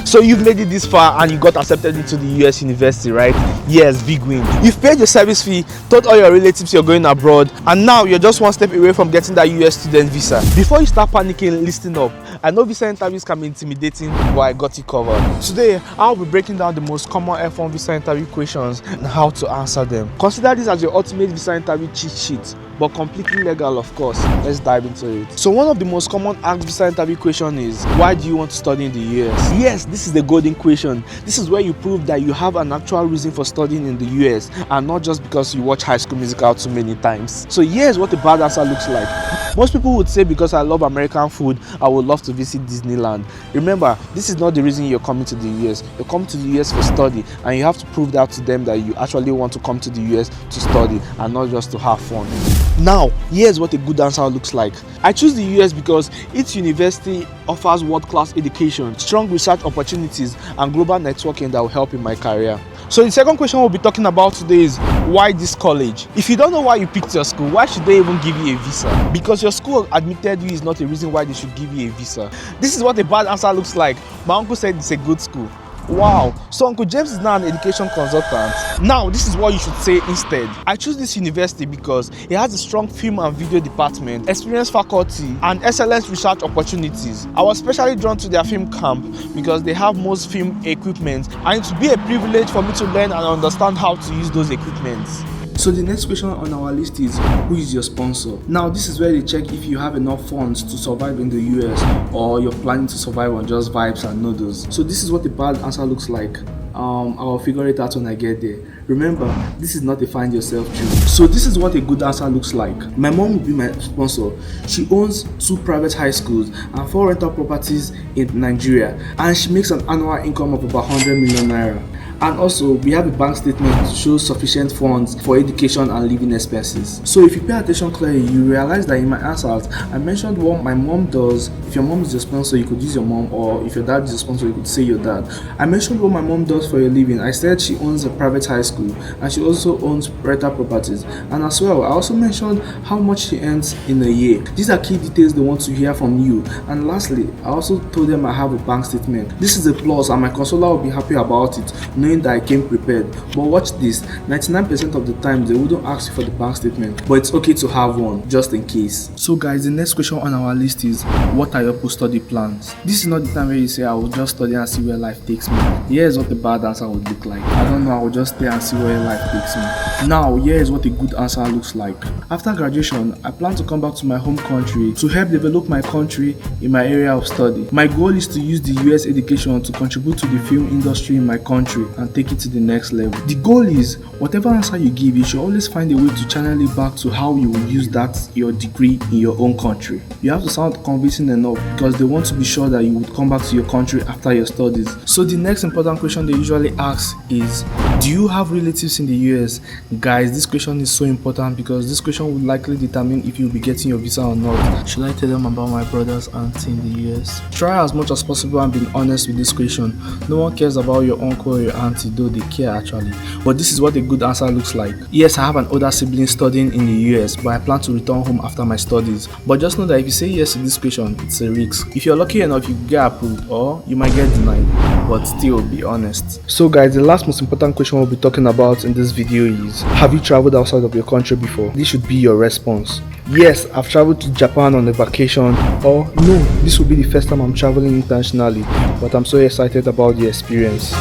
So you've made it this far and you got accepted into the US university, right? Yes, big win. You've paid your service fee, told all your relatives you're going abroad, and now you're just one step away from getting that US student visa. Before you start panicking, listen up. I know visa interviews can be intimidating, but I got you covered. Today, I'll be breaking down the most common F1 visa interview questions and how to answer them. Consider this as your ultimate visa interview cheat sheet, but completely legal, of course. Let's dive into it. So one of the most common asked visa interview question is, why do you want to study in the US? Yes, this is the golden question. This is where you prove that you have an actual reason for studying in the US and not just because you watch High School Musical too many times. So here's what the bad answer looks like. Most people would say because I love American food, I would love to visit Disneyland. Remember, this is not the reason you're coming to the US. You're coming to the US for study, and you have to prove that to them that you actually want to come to the US to study and not just to have fun. Now, here's what a good answer looks like. I choose the US because its university offers world-class education, strong research opportunities, and global networking that will help in my career. So the second question we'll be talking about today is, why this college? If you don't know why you picked your school, why should they even give you a visa? Because your school admitted you is not a reason why they should give you a visa. This is what a bad answer looks like. My uncle said it's a good school. Wow, so Uncle James is now an education consultant. Now, this is what you should say instead. I choose this university because it has a strong film and video department, experienced faculty, and excellent research opportunities. I was especially drawn to their film camp because they have most film equipment, and it would be a privilege for me to learn and understand how to use those equipments. So the next question on our list is, who is your sponsor? Now this is where they check if you have enough funds to survive in the US or you're planning to survive on just vibes and noodles. So this is what the bad answer looks like. I'll figure it out when I get there. Remember, this is not a find yourself truth. So this is what a good answer looks like. My mom will be my sponsor. She owns 2 private high schools and 4 rental properties in Nigeria, and she makes an annual income of about 100 million naira. And also, we have a bank statement to show sufficient funds for education and living expenses. So if you pay attention clearly, you realize that in my answers, I mentioned what my mom does. If your mom is your sponsor, you could use your mom, or if your dad is your sponsor, you could say your dad. I mentioned what my mom does for a living. I said she owns a private high school, and she also owns rental properties. And as well, I also mentioned how much she earns in a year. These are key details they want to hear from you. And lastly, I also told them I have a bank statement. This is a plus, and my controller will be happy about it, knowing that I came prepared. But watch this, 99% of the time they wouldn't ask you for the bank statement, but it's okay to have one just in case. So guys, the next question on our list is, what are your post-study plans? This is not the time where you say I will just study and see where life takes me. Here's what the bad answer would look like. I don't know, I will just stay and see where life takes me. Now, here is what a good answer looks like. After graduation, I plan to come back to my home country to help develop my country in my area of study. My goal is to use the US education to contribute to the film industry in my country and take it to the next level. The goal is, whatever answer you give, you should always find a way to channel it back to how you will use that your degree in your own country. You have to sound convincing enough because they want to be sure that you would come back to your country after your studies. So the next important question they usually ask is, do you have relatives in the US? Guys, this question is so important because this question would likely determine if you'll be getting your visa or not. Should I tell them about my brother's auntie in the US? Try as much as possible and be honest with this question. No one cares about your uncle or your auntie, though they care actually. But this is what a good answer looks like. Yes, I have an older sibling studying in the US, but I plan to return home after my studies. But just know that if you say yes to this question, it's a risk. If you're lucky enough, you get approved, or you might get denied. But still, be honest. So guys, the last most important question we'll be talking about in this video is, have you traveled outside of your country before? This should be your response. Yes, I've traveled to Japan on a vacation, or no, this will be the first time I'm traveling internationally, but I'm so excited about the experience.